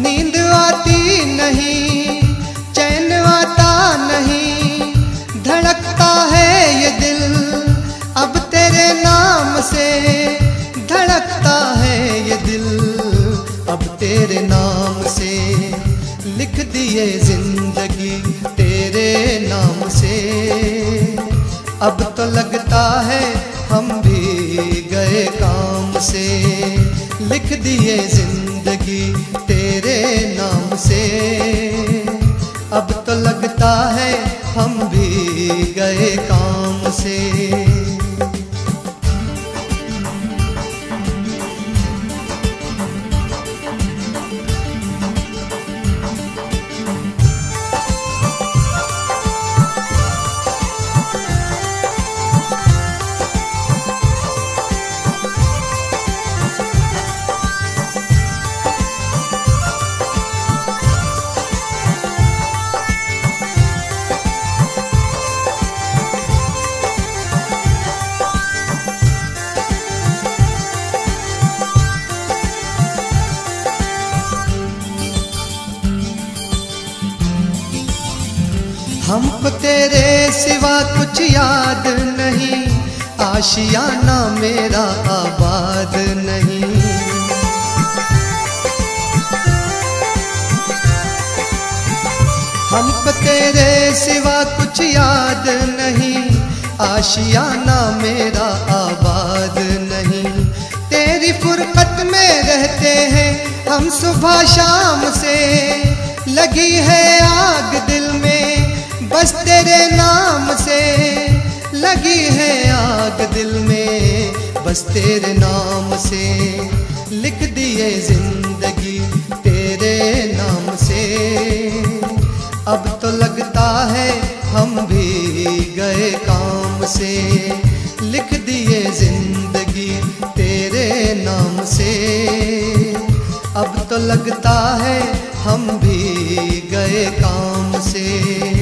नींद आती नहीं, चैन आता नहीं, धड़कता है ये दिल अब तेरे नाम से, धड़कता है ये दिल अब तेरे नाम से। लिख दिए जिंदगी तेरे नाम से, अब तो लगता है हम भी गए काम से। लिख दिए जिंदगी तेरे नाम से, अब तो लगता है हम भी गए काम से। हमको तेरे सिवा कुछ याद नहीं, आशियाना मेरा आबाद नहीं। हमको तेरे सिवा कुछ याद नहीं, आशियाना मेरा आबाद नहीं। तेरी फुरकत में रहते हैं हम सुबह शाम से, लगी है आग दिल में बस तेरे नाम से, लगी है आग दिल में बस तेरे नाम से। लिख दिए जिंदगी तेरे नाम से, अब तो लगता है हम भी गए काम से। लिख दिए जिंदगी तेरे नाम से, अब तो लगता है हम भी गए काम से।